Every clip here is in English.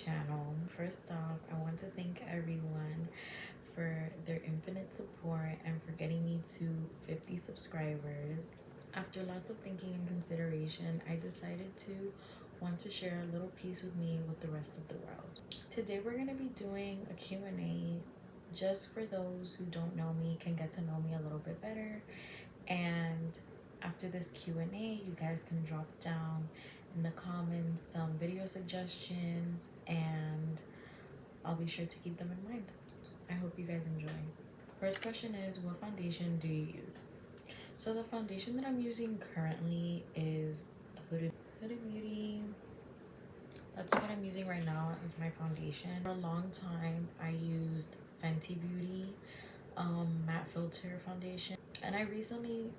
channel. First off, I want to thank everyone for their infinite support and for getting me to 50 subscribers. After lots of thinking and consideration, I decided to want to share a little piece with me with the rest of the world. Today we're going to be doing a Q&A just for those who don't know me, can get to know me a little bit better. And after this Q&A, you guys can drop down in the comments some video suggestions, and I'll be sure to keep them in mind. I hope you guys enjoy. First question is, what foundation do you use? So the foundation that I'm using currently is Huda Beauty. That's what I'm using right now as my foundation. For a long time, I used Fenty Beauty matte filter foundation, and I recently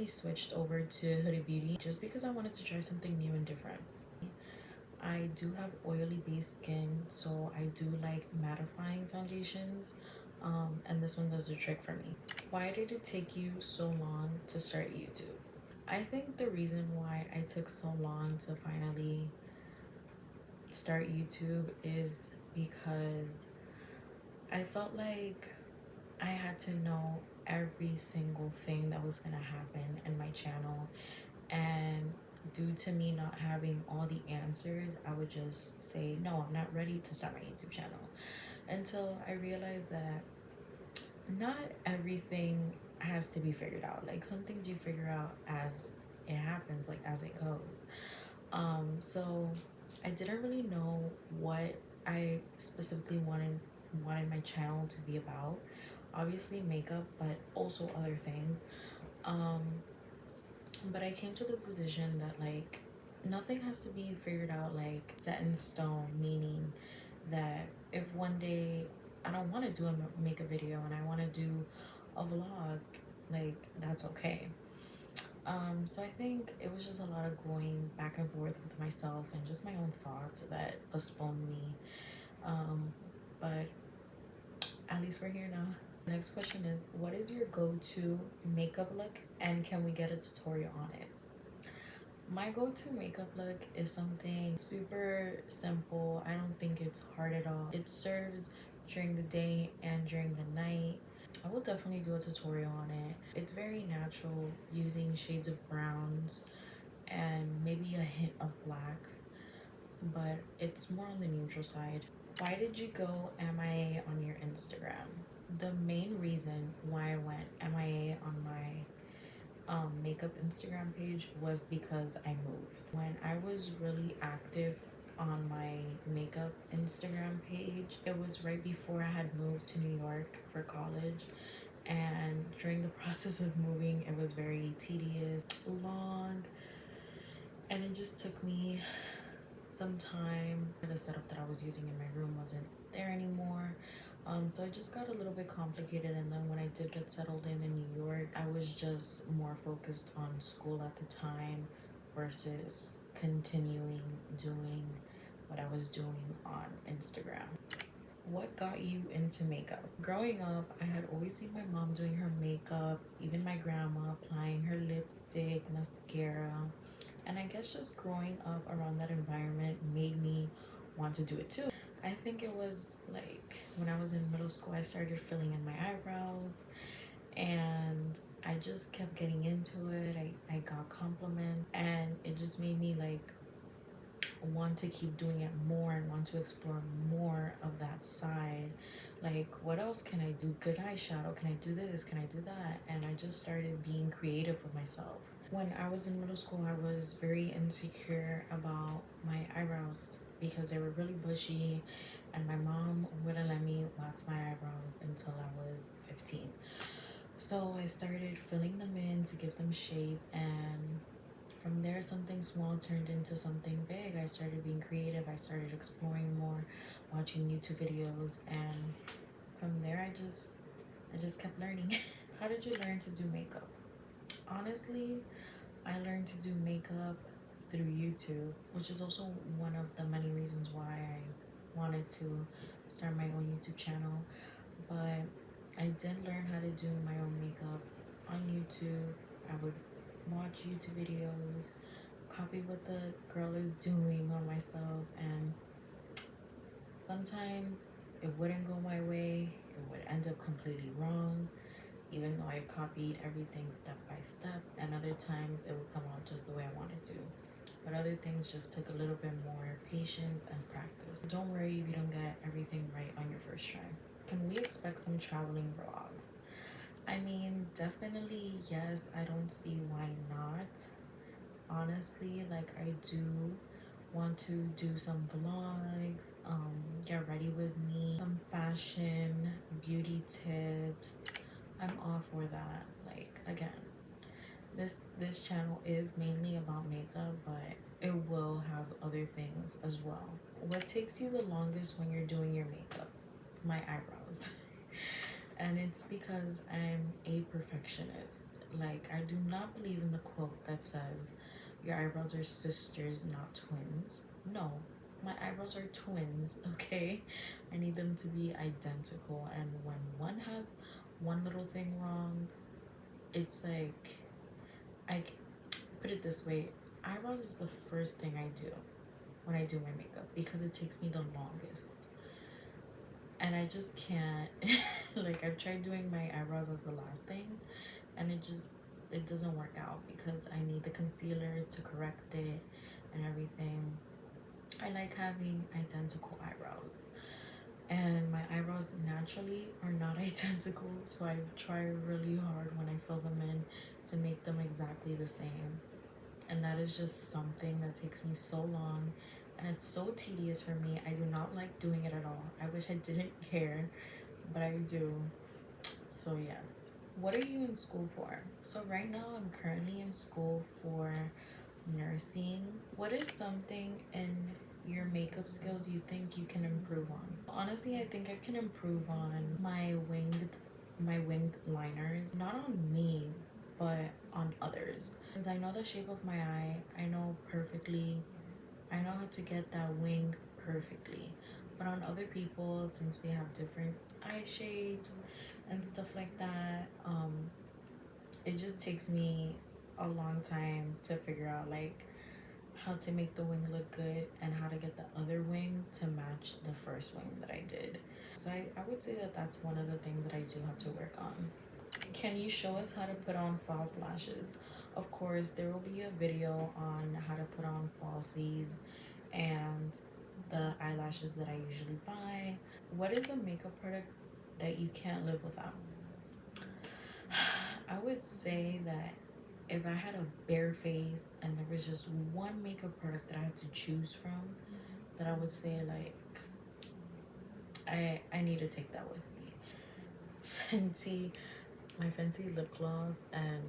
switched over to Huda Beauty just because I wanted to try something new and different. I do have oily based skin, so I do like mattifying foundations, and this one does the trick for me. Why did it take you so long to start YouTube? I think the reason why I took so long to finally start YouTube is because I felt like I had to know every single thing that was going to happen in my channel, and due to me not having all the answers, I would just say no, I'm not ready to start my YouTube channel, until I realized that not everything has to be figured out. Like, some things you figure out as it happens, like as it goes. So I didn't really know what I specifically wanted my channel to be about. Obviously makeup, but also other things. But I came to the decision that, like, nothing has to be figured out, like set in stone, meaning that if one day I don't want to do a makeup video and I want to do a vlog, like, that's okay. So I think it was just a lot of going back and forth with myself and just my own thoughts that postponed me. But at least we're here now. The next question is, what is your go-to makeup look, and can we get a tutorial on it? My go-to makeup look is something super simple. I don't think it's hard at all. It serves during the day and during the night. I will definitely do a tutorial on it. It's very natural, using shades of browns and maybe a hint of black, but it's more on the neutral side. Why did you go MIA on your Instagram? The main reason why I went MIA on my makeup Instagram page was because I moved. When I was really active on my makeup Instagram page, it was right before I had moved to New York for college, and during the process of moving, it was very tedious, long, and it just took me some time. The setup that I was using in my room wasn't there anymore, so it just got a little bit complicated. And then when I did get settled in New York, I was just more focused on school at the time versus continuing doing what I was doing on Instagram. What got you into makeup? Growing up, I had always seen my mom doing her makeup, even my grandma applying her lipstick, mascara, and I guess just growing up around that environment made me want to do it too. I think it was like when I was in middle school, I started filling in my eyebrows, and I just kept getting into it. I got compliments, and it just made me like want to keep doing it more and want to explore more of that side. Like, what else can I do? Good eyeshadow, can I do this, can I do that? And I just started being creative with myself. When I was in middle school, I was very insecure about my eyebrows because they were really bushy, and my mom wouldn't let me wax my eyebrows until I was 15. So I started filling them in to give them shape, and from there, something small turned into something big. I started being creative. I started exploring more, watching YouTube videos, and from there, I just kept learning. How did you learn to do makeup? Honestly, I learned to do makeup through YouTube, which is also one of the many reasons why I wanted to start my own YouTube channel. But I did learn how to do my own makeup on YouTube. I would watch YouTube videos, copy what the girl is doing on myself, and sometimes it wouldn't go my way. It would end up completely wrong, even though I copied everything step by step, and other times it would come out just the way I wanted to. But other things just took a little bit more patience and practice. Don't worry if you don't get everything right on your first try. Can we expect some traveling vlogs? I mean, definitely yes. I don't see why not. Honestly, like, I do want to do some vlogs, get ready with me, some fashion, beauty tips. I'm all for that. Like, again, this channel is mainly about makeup, but it will have other things as well. What takes you the longest when you're doing your makeup? My eyebrows. And it's because I'm a perfectionist. Like, I do not believe in the quote that says your eyebrows are sisters, not twins. No, my eyebrows are twins, okay? I need them to be identical, and when one has one little thing wrong, it's like, I put it this way, eyebrows is the first thing I do when I do my makeup because it takes me the longest. And I just can't like, I've tried doing my eyebrows as the last thing, and it doesn't work out because I need the concealer to correct it and everything. I like having identical eyebrows, and my eyebrows naturally are not identical, so I try really hard when I fill them in to make them exactly the same. And that is just something that takes me so long, and it's so tedious for me. I do not like doing it at all. I wish I didn't care, but I do. So yes. What are you in school for? So right now I'm currently in school for nursing. What is something in your makeup skills you think you can improve on? Honestly, I think I can improve on my winged liners. Not on me, but on others. Since I know the shape of my eye, I know how to get that wing perfectly. But on other people, since they have different eye shapes and stuff like that, it just takes me a long time to figure out like how to make the wing look good and how to get the other wing to match the first wing that I did. So I would say that that's one of the things that I do have to work on. Can you show us how to put on false lashes? Of course, there will be a video on how to put on falsies and the eyelashes that I usually buy. What is a makeup product that you can't live without? I would say that if I had a bare face and there was just one makeup product that I had to choose from, that I would say like I need to take that with me. My Fenty lip gloss, and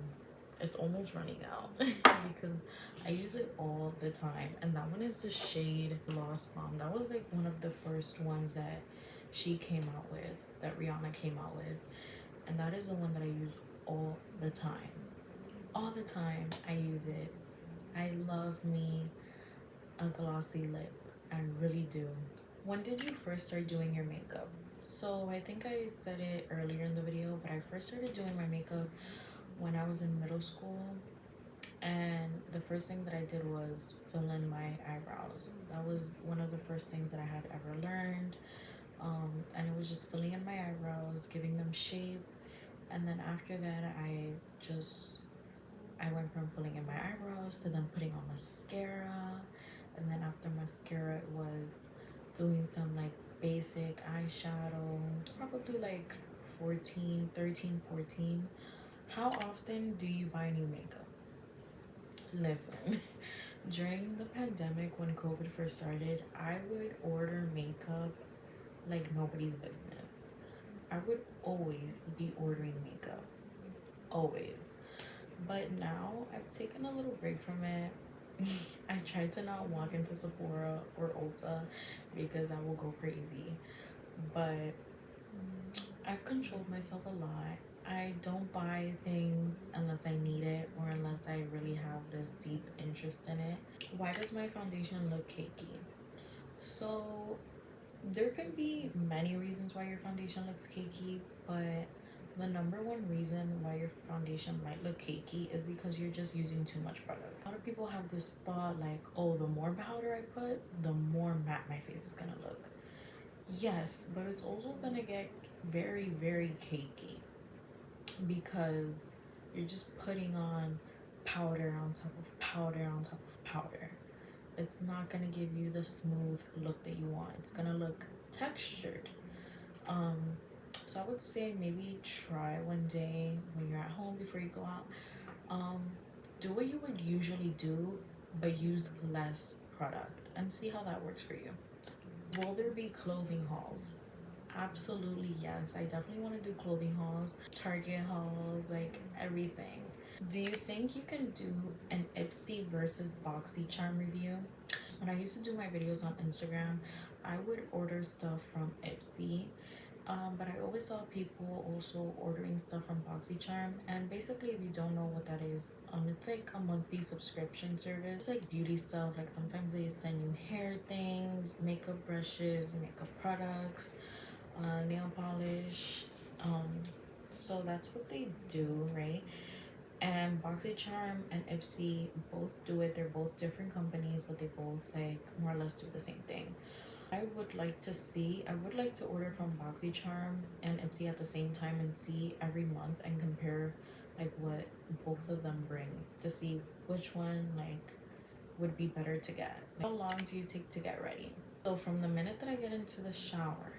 it's almost running out because I use it all the time. And that one is the shade Gloss Bomb. That was like one of the first ones that she came out with, that Rihanna came out with. And that is the one that I use all the time. All the time I use it. I love me a glossy lip. I really do. When did you first start doing your makeup? So I think I said it earlier in the video, but I first started doing my makeup when I was in middle school, and the first thing that I did was fill in my eyebrows. That was one of the first things that I had ever learned, and it was just filling in my eyebrows, giving them shape, and then after that I went from filling in my eyebrows to then putting on mascara, and then after mascara it was doing some like basic eyeshadow, probably like 13, 14. How often do you buy new makeup? Listen, during the pandemic when COVID first started, I would order makeup like nobody's business. I would always be ordering makeup. Always. But now I've taken a little break from it. I try to not walk into Sephora or Ulta because I will go crazy. But I've controlled myself a lot. I don't buy things unless I need it or unless I really have this deep interest in it. Why does my foundation look cakey? So there can be many reasons why your foundation looks cakey, but The number one reason why your foundation might look cakey is because you're just using too much product. A lot of people have this thought like, oh, the more powder I put, the more matte my face is gonna look. Yes, but it's also gonna get very, very cakey because you're just putting on powder on top of powder on top of powder. It's not gonna give you the smooth look that you want. It's gonna look textured. So I would say maybe try one day when you're at home before you go out. Do what you would usually do, but use less product and see how that works for you. Will there be clothing hauls? Absolutely yes. I definitely want to do clothing hauls, Target hauls, like everything. Do you think you can do an Ipsy versus BoxyCharm review? When I used to do my videos on Instagram, I would order stuff from Ipsy, but I always saw people also ordering stuff from BoxyCharm. And basically, if you don't know what that is, it's like a monthly subscription service. It's like beauty stuff. Like sometimes they send you hair things, makeup brushes, makeup products, nail polish. So that's what they do, right? And BoxyCharm and Ipsy both do it. They're both different companies, but they both like more or less do the same thing. I would like to order from BoxyCharm and Ipsy at the same time and see every month and compare like what both of them bring to see which one like would be better to get. How long do you take to get ready? So from the minute that I get into the shower,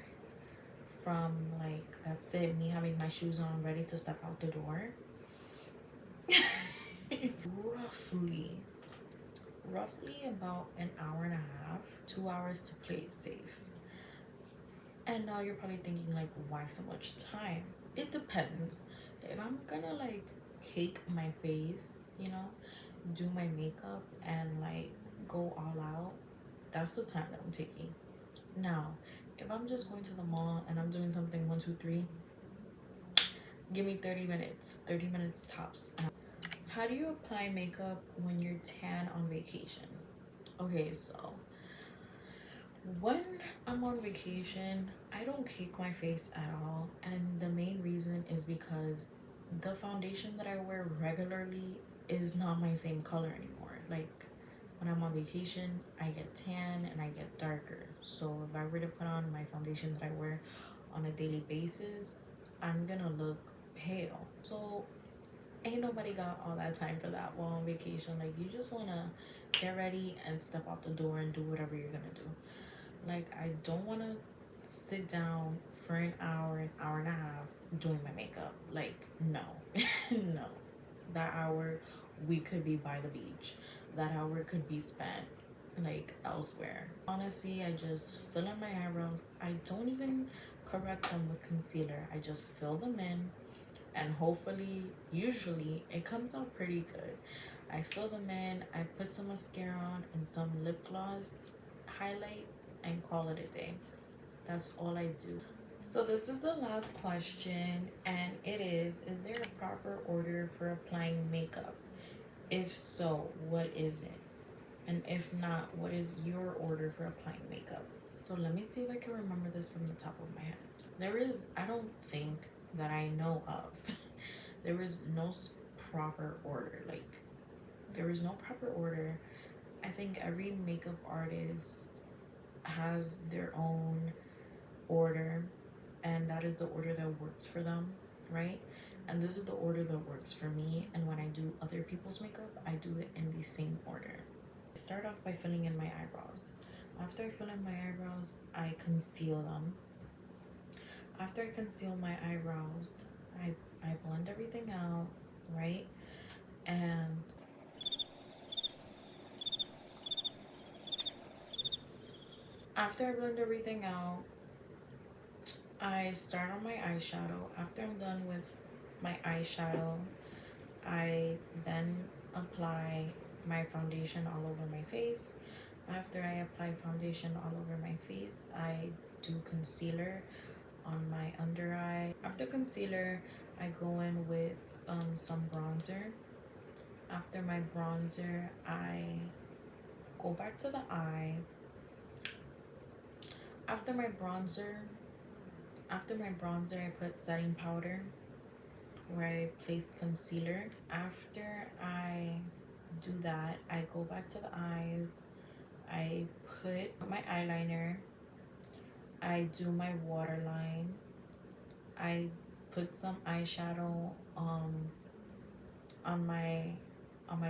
from like that's it, me having my shoes on ready to step out the door, roughly about an hour and a half, 2 hours to play it safe. And now you're probably thinking like, why so much time? It depends. If I'm gonna like cake my face, do my makeup and like go all out, that's the time that I'm taking. Now, if I'm just going to the mall and I'm doing something 1, 2, 3, give me 30 minutes tops. How do you apply makeup when you're tan on vacation? Okay, so when I'm on vacation, I don't cake my face at all, and the main reason is because the foundation that I wear regularly is not my same color anymore. Like when I'm on vacation, I get tan and I get darker. So if I were to put on my foundation that I wear on a daily basis, I'm gonna look pale. So ain't nobody got all that time for that while on vacation. Like you just wanna get ready and step out the door and do whatever you're gonna do. Like I don't wanna sit down for an hour and a half doing my makeup. Like no. No. That hour we could be by the beach. That hour could be spent like elsewhere. Honestly, I just fill in my eyebrows. I don't even correct them with concealer. I just fill them in and hopefully, usually, it comes out pretty good. I fill them in, I put some mascara on and some lip gloss, highlight, and call it a day. That's all I do. So this is the last question, and it is there a proper order for applying makeup? If so, what is it? And if not, what is your order for applying makeup? So let me see if I can remember this from the top of my head. I don't think that I know of, there is no proper order. Like, there is no proper order. I think every makeup artist has their own order, and that is the order that works for them, right? And this is the order that works for me. And when I do other people's makeup, I do it in the same order. I start off by filling in my eyebrows. After I fill in my eyebrows, I conceal them. After I conceal my eyebrows, I blend everything out, right? And after I blend everything out, I start on my eyeshadow. After I'm done with my eyeshadow, I then apply my foundation all over my face. After I apply foundation all over my face, I do concealer on my under eye. After concealer, I go in with some bronzer. After my bronzer, I go back to the eye. After my bronzer, I put setting powder. where I placed concealer. After I do that, I go back to the eyes. I put my eyeliner. I do my waterline. I put some eyeshadow on my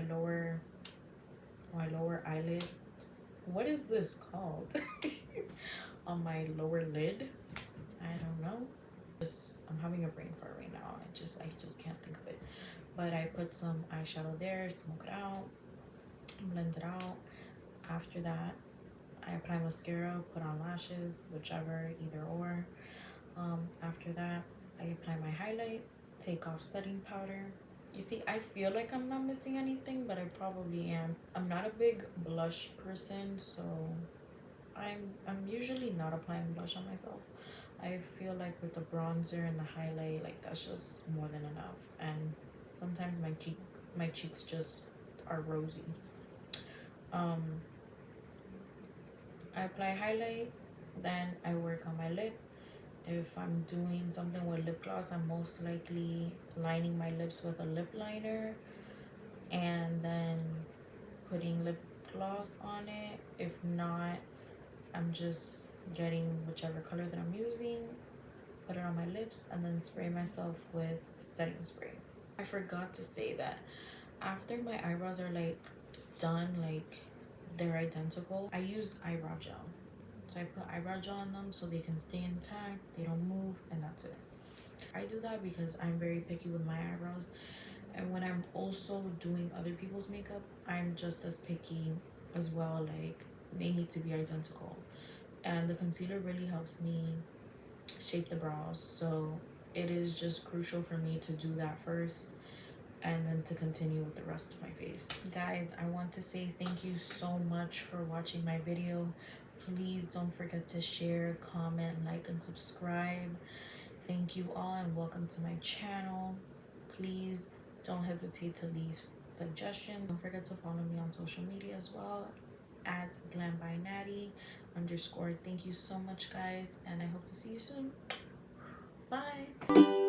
lower eyelid. What is this called? On my lower lid. I don't know. I'm having a brain fart right now. I just can't think of it. But I put some eyeshadow there, smoke it out, blend it out. After that, I apply mascara, put on lashes, whichever, either or. After that, I apply my highlight, take off setting powder. You see, I feel like I'm not missing anything, but I probably am. I'm not a big blush person, so I'm usually not applying blush on myself. I feel like with the bronzer and the highlight, like that's just more than enough. And sometimes my cheeks just are rosy. I apply highlight, then I work on my lip. If I'm doing something with lip gloss, I'm most likely lining my lips with a lip liner and then putting lip gloss on it. If not, I'm just getting whichever color that I'm using, put it on my lips, and then spray myself with setting spray. I forgot to say that after my eyebrows are like done, like they're identical, I use eyebrow gel. So I put eyebrow gel on them so they can stay intact, they don't move, and that's it. I do that because I'm very picky with my eyebrows, and when I'm also doing other people's makeup, I'm just as picky as well. Like they need to be identical, and the concealer really helps me shape the brows, so it is just crucial for me to do that first and then to continue with the rest of my face. Guys, I want to say thank you so much for watching my video. Please don't forget to share, comment, like, and subscribe. Thank you all and welcome to my channel. Please don't hesitate to leave suggestions. Don't forget to follow me on social media as well at @glambyNatty_. Thank you so much, guys, and I hope to see you soon. Bye.